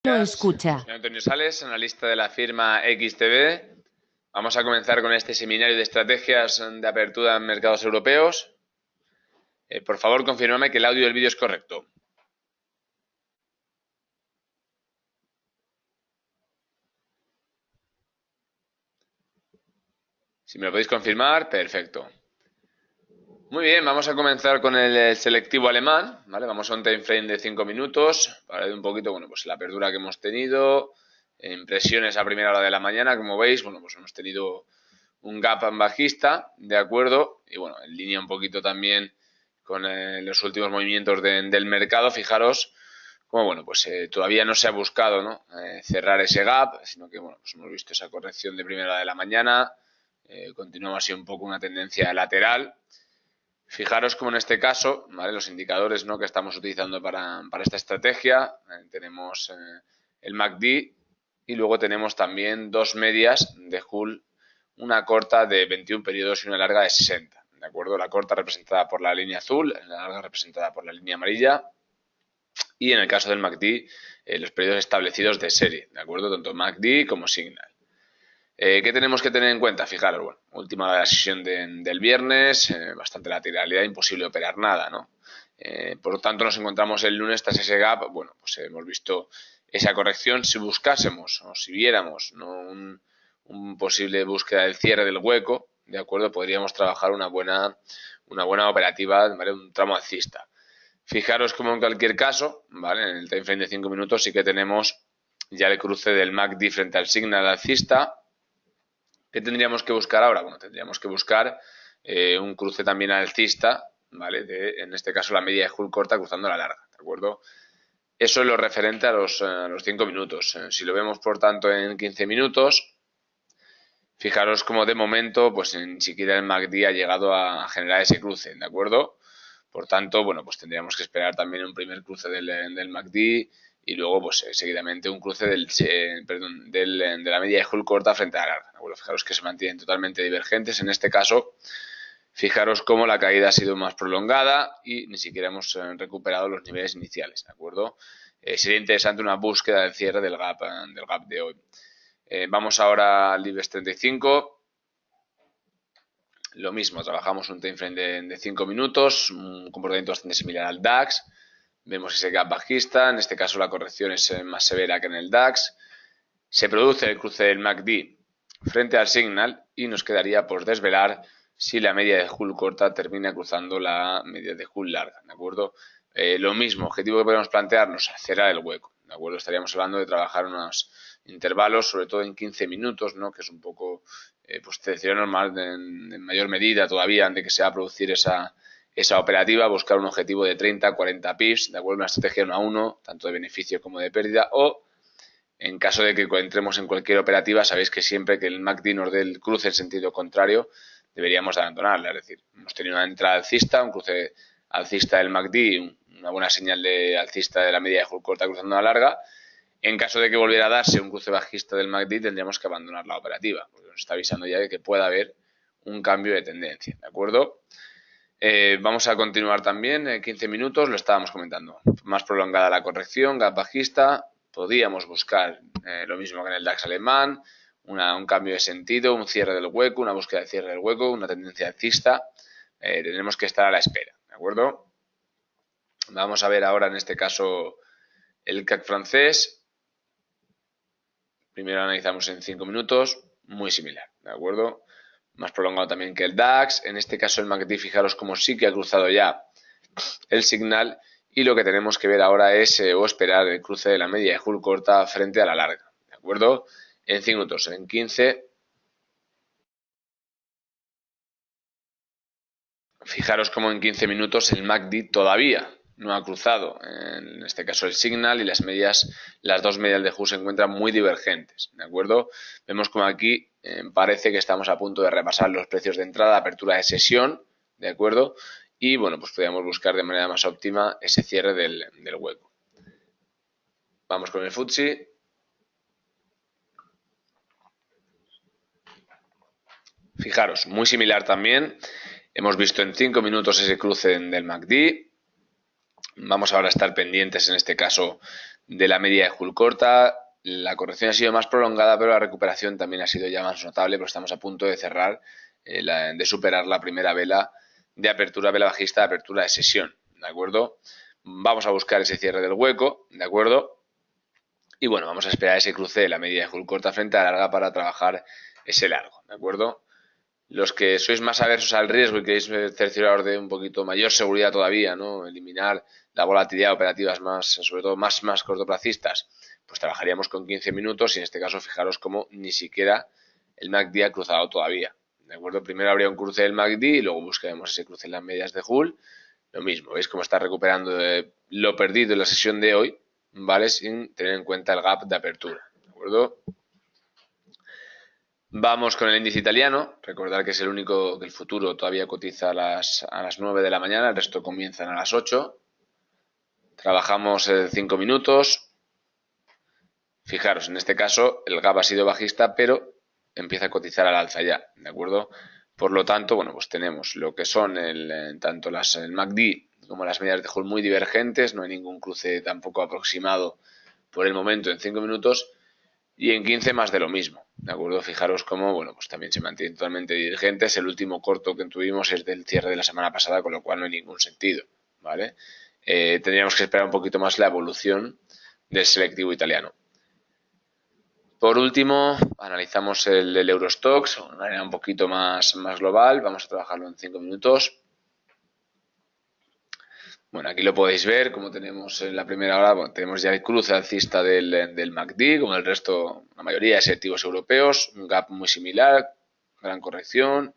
Lo escucha. Soy Antonio Sales, analista de la firma XTB. Vamos a comenzar con este seminario de estrategias de apertura en mercados europeos. Por favor, confírmame que el audio del vídeo es correcto. Si me lo podéis confirmar, perfecto. Muy bien, vamos a comenzar con el selectivo alemán, ¿vale? Vamos a un time frame de 5 minutos para ver un poquito, bueno, pues la apertura que hemos tenido, impresiones a primera hora de la mañana, como veis, bueno, pues hemos tenido un gap bajista, ¿de acuerdo? Y bueno, en línea un poquito también con los últimos movimientos del mercado. Fijaros como, bueno, pues todavía no se ha buscado, ¿no? Cerrar ese gap, sino que, bueno, pues hemos visto esa corrección de primera hora de la mañana, continuamos así un poco una tendencia lateral. Fijaros como en este caso, ¿vale? Los indicadores, ¿no?, que estamos utilizando para esta estrategia, tenemos el MACD y luego tenemos también dos medias de Hull, una corta de 21 periodos y una larga de 60, ¿de acuerdo? La corta representada por la línea azul, la larga representada por la línea amarilla y en el caso del MACD los periodos establecidos de serie, ¿de acuerdo? Tanto MACD como Signal. ¿Qué tenemos que tener en cuenta? Fijaros, bueno, última hora de la sesión del viernes, bastante lateralidad, imposible operar nada, ¿no? Por lo tanto, nos encontramos el lunes tras ese gap, bueno, pues hemos visto esa corrección. Si buscásemos o si viéramos, ¿no?, un posible búsqueda del cierre del hueco, ¿de acuerdo? Podríamos trabajar una buena operativa, ¿vale? Un tramo alcista. Fijaros como en cualquier caso, ¿vale? En el time frame de 5 minutos sí que tenemos ya el cruce del MACD frente al Signal alcista. ¿Qué tendríamos que buscar ahora? Bueno, tendríamos que buscar un cruce también alcista, ¿vale? En este caso la media de Hull corta cruzando la larga, ¿de acuerdo? Eso es lo referente a los 5 minutos. Si lo vemos, por tanto, en 15 minutos, fijaros como de momento, pues ni siquiera el MACD ha llegado a generar ese cruce, ¿de acuerdo? Por tanto, bueno, pues tendríamos que esperar también un primer cruce del MACD y luego, pues seguidamente un cruce de la media de Hull corta frente a la larga. Bueno, fijaros que se mantienen totalmente divergentes. En este caso, fijaros cómo la caída ha sido más prolongada y ni siquiera hemos recuperado los niveles iniciales, ¿de acuerdo? Sería interesante una búsqueda del cierre del gap de hoy. Vamos ahora al IBEX 35. Lo mismo, trabajamos un time frame de 5 minutos, un comportamiento bastante similar al DAX. Vemos ese gap bajista, en este caso la corrección es más severa que en el DAX. Se produce el cruce del MACD frente al Signal y nos quedaría por desvelar si la media de Hull corta termina cruzando la media de Hull larga, ¿de acuerdo? Lo mismo, objetivo que podemos plantearnos, cerrar el hueco, ¿de acuerdo? Estaríamos hablando de trabajar unos intervalos, sobre todo en 15 minutos, ¿no?, que es un poco, pues sería normal en mayor medida todavía antes de que se va a producir esa operativa, buscar un objetivo de 30, 40 pips, de acuerdo, una estrategia 1 a 1, tanto de beneficio como de pérdida, o en caso de que entremos en cualquier operativa, sabéis que siempre que el MACD nos dé el cruce en sentido contrario, deberíamos abandonarla. Es decir, hemos tenido una entrada alcista, un cruce alcista del MACD, una buena señal de alcista de la media de Hull corta cruzando la larga. En caso de que volviera a darse un cruce bajista del MACD, tendríamos que abandonar la operativa, porque nos está avisando ya de que puede haber un cambio de tendencia, ¿de acuerdo? Vamos a continuar también, 15 minutos, lo estábamos comentando. Más prolongada la corrección, gap bajista. Podríamos buscar lo mismo que en el DAX alemán, un cambio de sentido, un cierre del hueco, una búsqueda de cierre del hueco, una tendencia alcista. Tendremos que estar a la espera, ¿de acuerdo? Vamos a ver ahora en este caso el CAC francés. Primero analizamos en 5 minutos, muy similar, ¿de acuerdo? Más prolongado también que el DAX. En este caso el MACD, fijaros como sí que ha cruzado ya el Signal y lo que tenemos que ver ahora es o esperar el cruce de la media de Hull corta frente a la larga, ¿de acuerdo? En 5 minutos, en 15. Fijaros como en 15 minutos el MACD todavía no ha cruzado, en este caso el Signal, y las dos medias de Hull se encuentran muy divergentes, ¿de acuerdo? Vemos como aquí parece que estamos a punto de repasar los precios de entrada, apertura de sesión, ¿de acuerdo? Y bueno, pues podríamos buscar de manera más óptima ese cierre del hueco. Vamos con el FTSE. Fijaros, muy similar también. Hemos visto en 5 minutos ese cruce del MACD. Vamos ahora a estar pendientes en este caso de la media de Hull corta. La corrección ha sido más prolongada, pero la recuperación también ha sido ya más notable, porque estamos a punto de cerrar, de superar la primera vela de apertura, vela bajista de apertura de sesión, ¿de acuerdo? Vamos a buscar ese cierre del hueco, ¿de acuerdo? Y bueno, vamos a esperar ese cruce de la media de Hull corta frente a la larga para trabajar ese largo, ¿de acuerdo? Los que sois más aversos al riesgo y queréis cercioraros de un poquito mayor seguridad todavía, ¿no? Eliminar la volatilidad de operativas más, sobre todo más cortoplacistas, pues trabajaríamos con 15 minutos y en este caso fijaros como ni siquiera el MACD ha cruzado todavía, ¿de acuerdo? Primero habría un cruce del MACD y luego buscaremos ese cruce en las medias de Hull. Lo mismo, veis cómo está recuperando lo perdido en la sesión de hoy, ¿vale? Sin tener en cuenta el gap de apertura, ¿de acuerdo? Vamos con el índice italiano. Recordar que es el único que el futuro todavía cotiza a las 9 de la mañana, el resto comienzan a las 8. Trabajamos 5 minutos. Fijaros, en este caso el gap ha sido bajista, pero empieza a cotizar al alza ya, ¿de acuerdo? Por lo tanto, bueno, pues tenemos lo que son tanto el MACD como las medias de Hull muy divergentes, no hay ningún cruce tampoco aproximado por el momento en 5 minutos. Y en 15 más de lo mismo, ¿de acuerdo? Fijaros cómo, bueno, pues también se mantienen totalmente divergentes. El último corto que tuvimos es del cierre de la semana pasada, con lo cual no hay ningún sentido, ¿vale? Tendríamos que esperar un poquito más la evolución del selectivo italiano. Por último, analizamos el Eurostoxx de una manera un poquito más global. Vamos a trabajarlo en 5 minutos. Bueno, aquí lo podéis ver, como tenemos en la primera hora, bueno, tenemos ya el cruce alcista del MACD, como el resto, la mayoría de selectivos europeos, un gap muy similar, gran corrección.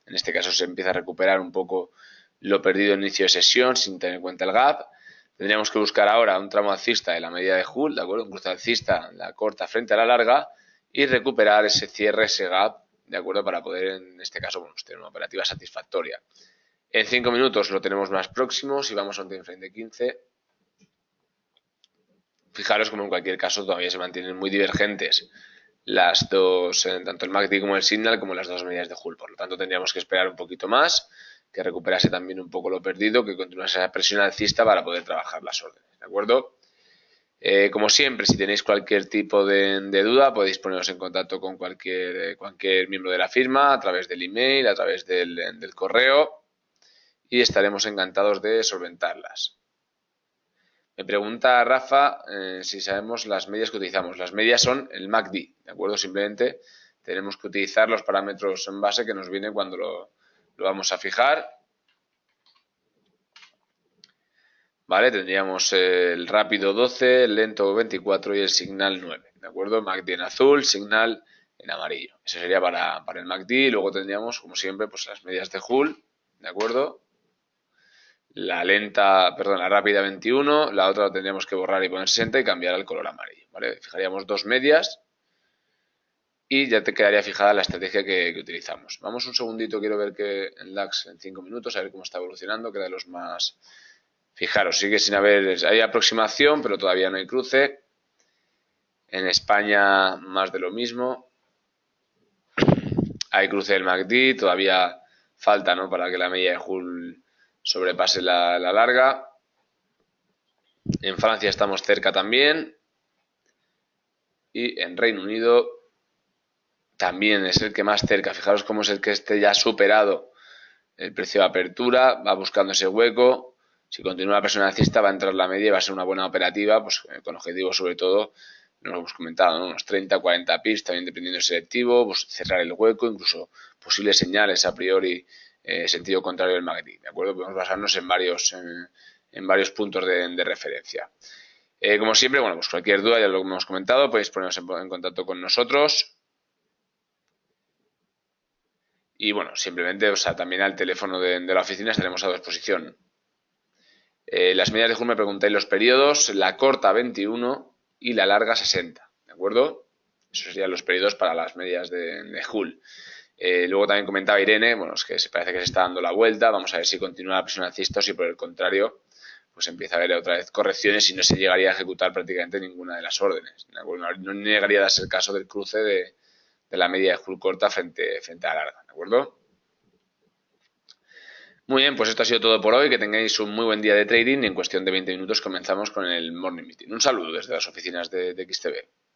En este caso se empieza a recuperar un poco lo perdido en inicio de sesión sin tener en cuenta el gap. Tendríamos que buscar ahora un tramo alcista de la media de Hull, ¿de acuerdo? Un cruce alcista, la corta frente a la larga, y recuperar ese cierre, ese gap, ¿de acuerdo? Para poder, en este caso, bueno, tener una operativa satisfactoria. En 5 minutos lo tenemos más próximo, si vamos a un time frame de 15. Fijaros como en cualquier caso todavía se mantienen muy divergentes las dos, tanto el MACD como el Signal, como las dos medidas de Hull. Por lo tanto, tendríamos que esperar un poquito más, que recuperase también un poco lo perdido, que continuase esa presión alcista para poder trabajar las órdenes, ¿de acuerdo? Como siempre, si tenéis cualquier tipo de duda, podéis poneros en contacto con cualquier miembro de la firma, a través del email, a través del correo, y estaremos encantados de solventarlas. Me pregunta Rafa si sabemos las medias que utilizamos. Las medias son el MACD, ¿de acuerdo? Simplemente tenemos que utilizar los parámetros en base que nos viene cuando lo vamos a fijar. ¿Vale? Tendríamos el rápido 12, el lento 24 y el signal 9, ¿de acuerdo? MACD en azul, signal en amarillo. Eso sería para el MACD. Luego tendríamos, como siempre, pues las medias de Hull, ¿de acuerdo? La rápida 21, la otra la tendríamos que borrar y poner 60 y cambiar al color amarillo, ¿vale? Fijaríamos dos medias y ya te quedaría fijada la estrategia que utilizamos. Vamos un segundito, quiero ver que el DAX en 5 minutos, a ver cómo está evolucionando, que era de los más... Fijaros, sigue sin haber... Hay aproximación, pero todavía no hay cruce. En España más de lo mismo. Hay cruce del MACD, todavía falta, ¿no? Para que la media de Hull sobrepase la larga. En Francia estamos cerca también. Y en Reino Unido también es el que más cerca. Fijaros cómo es el que esté ya superado el precio de apertura. Va buscando ese hueco. Si continúa la presión alcista va a entrar la media y va a ser una buena operativa, pues con objetivos sobre todo, nos lo hemos comentado, ¿no? Unos 30, 40 pips, también dependiendo del selectivo, pues cerrar el hueco, incluso posibles señales a priori sentido contrario del MACD, ¿de acuerdo? Podemos basarnos en varios puntos de referencia. Como siempre, bueno, pues cualquier duda, ya lo hemos comentado, podéis poneros en contacto con nosotros. Y bueno, simplemente, o sea, también al teléfono de la oficina estaremos a disposición. Las medidas de Hull me preguntáis los periodos, la corta 21 y la larga 60, ¿de acuerdo? Esos serían los periodos para las medias de Hull. Luego también comentaba Irene, bueno, es que se parece que se está dando la vuelta, vamos a ver si continúa la presión alcista o si por el contrario, pues empieza a haber otra vez correcciones y no se llegaría a ejecutar prácticamente ninguna de las órdenes, ¿de acuerdo? No llegaría a darse el caso del cruce de la media de Hull corta frente a la larga, ¿de acuerdo? Muy bien, pues esto ha sido todo por hoy. Que tengáis un muy buen día de trading y en cuestión de 20 minutos comenzamos con el Morning Meeting. Un saludo desde las oficinas de XTB.